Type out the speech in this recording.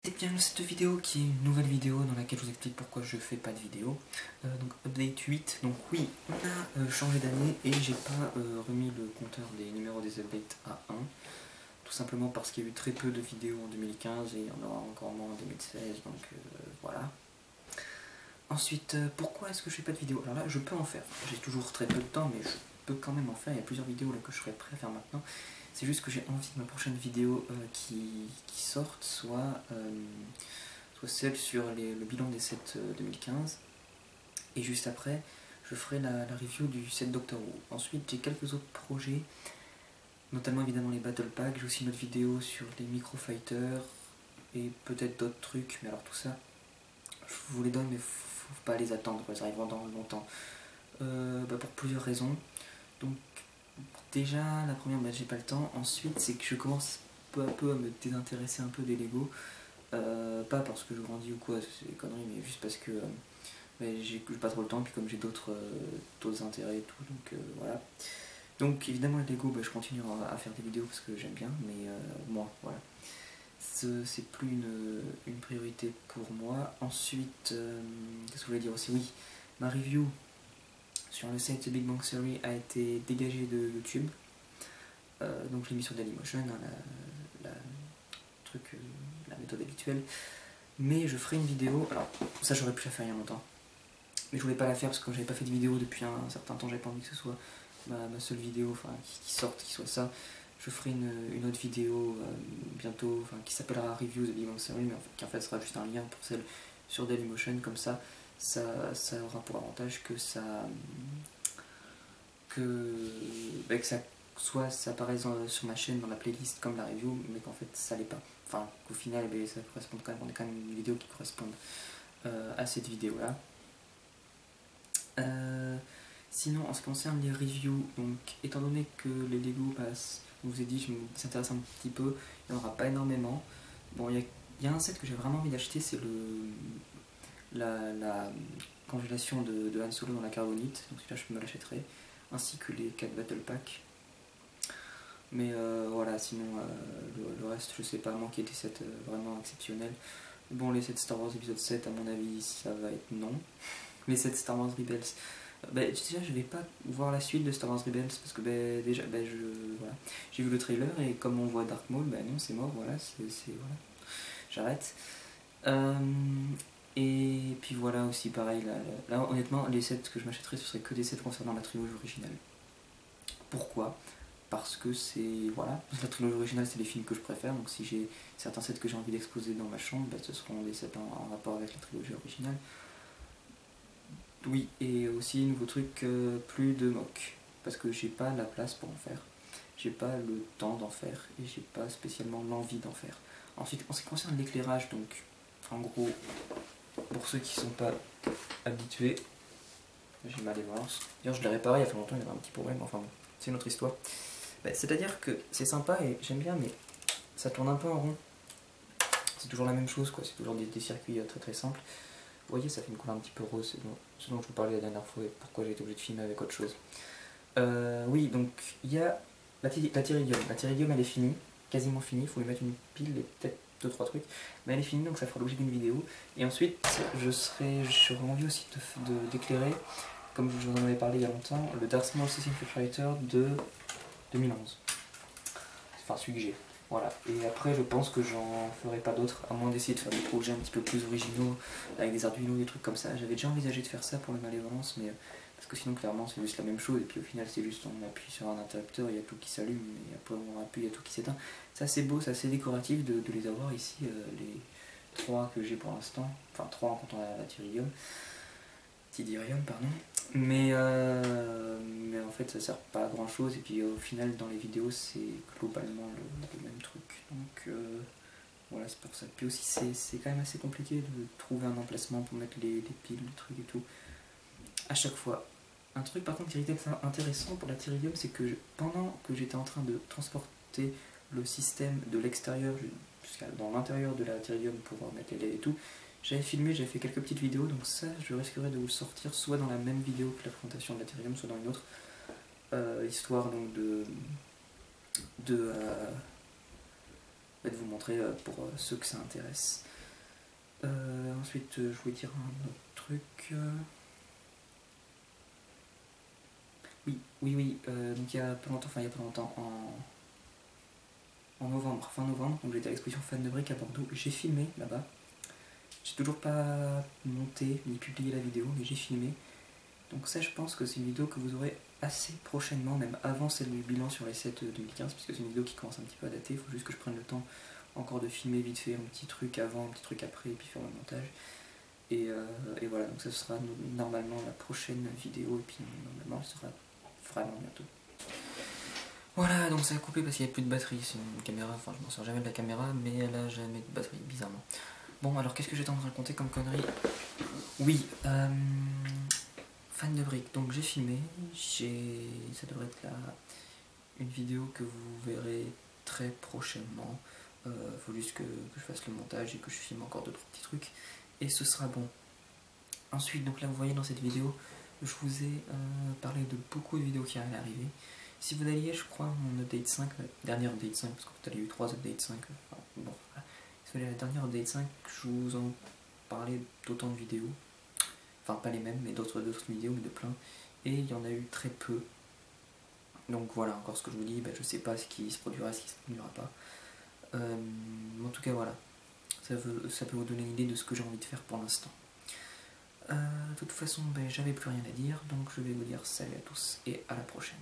Et bien cette vidéo qui est une nouvelle vidéo dans laquelle je vous explique pourquoi je fais pas de vidéo. Donc update 8, donc oui, on a changé d'année et j'ai pas remis le compteur des numéros des updates à 1. Tout simplement parce qu'il y a eu très peu de vidéos en 2015 et il y en aura encore moins en 2016, donc voilà. Ensuite, pourquoi est-ce que je fais pas de vidéo? Alors là, je peux en faire, j'ai toujours très peu de temps, mais je peux quand même en faire. Il y a plusieurs vidéos là que je serais prêt à faire maintenant. C'est juste que j'ai envie que ma prochaine vidéo qui sorte soit celle sur le bilan des sets 2015. Et juste après, je ferai la review du set Doctor Who. Ensuite, j'ai quelques autres projets, notamment évidemment les Battle Packs. J'ai aussi une autre vidéo sur les Micro Fighters et peut-être d'autres trucs, mais alors tout ça, je vous les donne, mais faut pas les attendre, elles arriveront dans longtemps. Pour plusieurs raisons. Donc, déjà, la première, j'ai pas le temps. Ensuite, c'est que je commence peu à peu à me désintéresser un peu des Lego. Pas parce que je grandis ou quoi, c'est des conneries, mais juste parce que j'ai pas trop le temps, puis comme j'ai d'autres intérêts et tout, donc voilà. Donc évidemment les Lego, je continue à faire des vidéos parce que j'aime bien, mais moi, voilà. C'est plus une priorité pour moi. Ensuite, qu'est-ce que je voulais dire aussi? Oui, ma review sur le site Big Bang Theory a été dégagée de YouTube. Donc je l'ai mis sur Dailymotion, hein, la méthode habituelle. Mais je ferai une vidéo, alors ça j'aurais pu la faire il y a longtemps, mais je voulais pas la faire parce que comme j'avais pas fait de vidéo depuis un certain temps, j'avais pas envie que ce soit ma seule vidéo, enfin qui sorte, qui soit ça. Je ferai une autre vidéo bientôt, qui s'appellera Review de Big Bang Theory, mais qui en fait sera juste un lien pour celle sur Dailymotion, comme ça aura pour avantage que ça apparaisse sur ma chaîne dans la playlist comme la review, mais qu'en fait ça l'est pas. Enfin, qu'au final, ça correspond quand même, on est quand même une vidéo qui correspond à cette vidéo là. Sinon, en ce qui concerne les reviews, donc étant donné que les Lego passent, je vous ai dit, je m'intéresse un petit peu, il n'y en aura pas énormément. Bon, il y a un set que j'ai vraiment envie d'acheter, c'est la congélation de Han Solo dans la carbonite, donc celui-là je me l'achèterai, ainsi que les 4 Battle Packs. Mais voilà, sinon le reste, je sais pas, à moins qu'il y ait des sets vraiment exceptionnels. Bon, les sets Star Wars épisode 7, à mon avis, ça va être non. Les sets Star Wars Rebels, déjà je vais pas voir la suite de Star Wars Rebels parce que déjà voilà, j'ai vu le trailer et comme on voit Dark Maul, non, c'est mort, voilà, voilà, j'arrête. Et puis voilà aussi pareil, là honnêtement les sets que je m'achèterais ce serait que des sets concernant la trilogie originale. Pourquoi? Parce que c'est, voilà, la trilogie originale c'est les films que je préfère, donc si j'ai certains sets que j'ai envie d'exposer dans ma chambre, ce seront des sets en rapport avec la trilogie originale. Oui, et aussi nouveau truc, plus de mock, parce que j'ai pas la place pour en faire, j'ai pas le temps d'en faire, et j'ai pas spécialement l'envie d'en faire. Ensuite, en ce qui concerne l'éclairage, donc en gros, pour ceux qui sont pas habitués, j'ai ma dévalence. D'ailleurs je l'ai réparé il y a fait longtemps, il y avait un petit problème, enfin bon, c'est une autre histoire. C'est-à-dire que c'est sympa et j'aime bien, mais ça tourne un peu en rond. C'est toujours la même chose, quoi. C'est toujours des circuits très très simples. Vous voyez, ça fait une couleur un petit peu rose, c'est ce dont je vous parlais la dernière fois et pourquoi j'ai été obligé de filmer avec autre chose. Oui, donc il y a la Tyridium. La Tyridium, elle est finie, quasiment finie. Il faut lui mettre une pile et peut-être 2-3 trucs. Mais elle est finie, donc ça fera l'objet d'une vidéo. Et ensuite, j'aurais envie aussi d'éclairer, comme je vous en avais parlé il y a longtemps, le Dark Maul System Fighter de 2011. Enfin, celui que j'ai. Voilà. Et après, je pense que j'en ferai pas d'autres, à moins d'essayer de faire des projets un petit peu plus originaux, avec des Arduino, des trucs comme ça. J'avais déjà envisagé de faire ça pour le Malévolence, mais parce que sinon, clairement, c'est juste la même chose. Et puis au final, c'est juste on appuie sur un interrupteur, il y a tout qui s'allume, et après on appuie, il y a tout qui s'éteint. Ça, c'est beau, c'est assez décoratif de les avoir ici, les 3 que j'ai pour l'instant. Enfin, 3 en comptant la Tyridium. Tidirium, pardon. Mais en fait ça sert pas à grand chose et puis au final dans les vidéos c'est globalement le même truc, donc voilà, c'est pour ça. Puis aussi c'est quand même assez compliqué de trouver un emplacement pour mettre les piles, les trucs et tout à chaque fois. Un truc par contre qui était intéressant pour la Tyridium, c'est que pendant que j'étais en train de transporter le système de l'extérieur jusqu'à dans l'intérieur de la Tyridium pour mettre les LED et tout, j'avais filmé, j'avais fait quelques petites vidéos, donc ça je risquerais de vous le sortir soit dans la même vidéo que la présentation de la Tyridium, soit dans une autre, histoire donc de vous montrer pour ceux que ça intéresse. Ensuite, je voulais dire un autre truc. Oui, donc il y a pas longtemps, en novembre, fin novembre, donc j'étais à l'exposition Fan de Briques à Bordeaux, j'ai filmé là-bas. J'ai toujours pas monté ni publié la vidéo, mais j'ai filmé. Donc ça, je pense que c'est une vidéo que vous aurez assez prochainement, même avant celle du bilan sur les 7 2015, puisque c'est une vidéo qui commence un petit peu à dater. Il faut juste que je prenne le temps encore de filmer vite fait un petit truc avant, un petit truc après, et puis faire le montage. Et voilà, donc ça sera normalement la prochaine vidéo, et puis normalement elle sera vraiment bientôt. Voilà, donc ça a coupé parce qu'il n'y a plus de batterie. C'est une caméra, enfin je m'en sers jamais de la caméra, mais elle a jamais de batterie, bizarrement. Bon, alors qu'est-ce que j'étais en train de raconter comme connerie? Oui, Fan de Briques, donc j'ai filmé, ça devrait être là une vidéo que vous verrez très prochainement. Faut juste que je fasse le montage et que je filme encore 2-3 petits trucs, et ce sera bon. Ensuite, donc là vous voyez dans cette vidéo, je vous ai parlé de beaucoup de vidéos qui allaient arriver. Si vous alliez, je crois, mon update 5, la dernière update 5, parce qu'en fait il y a eu 3 updates 5, enfin, bon, voilà. Si vous allez à la dernière update 5, je vous en parlais d'autant de vidéos, enfin pas les mêmes, mais d'autres vidéos, mais de plein, et il y en a eu très peu. Donc voilà, encore ce que je vous dis, je sais pas ce qui se produira, ce qui se produira pas. En tout cas voilà, ça peut vous donner une idée de ce que j'ai envie de faire pour l'instant. De toute façon, j'avais plus rien à dire, donc je vais vous dire salut à tous et à la prochaine.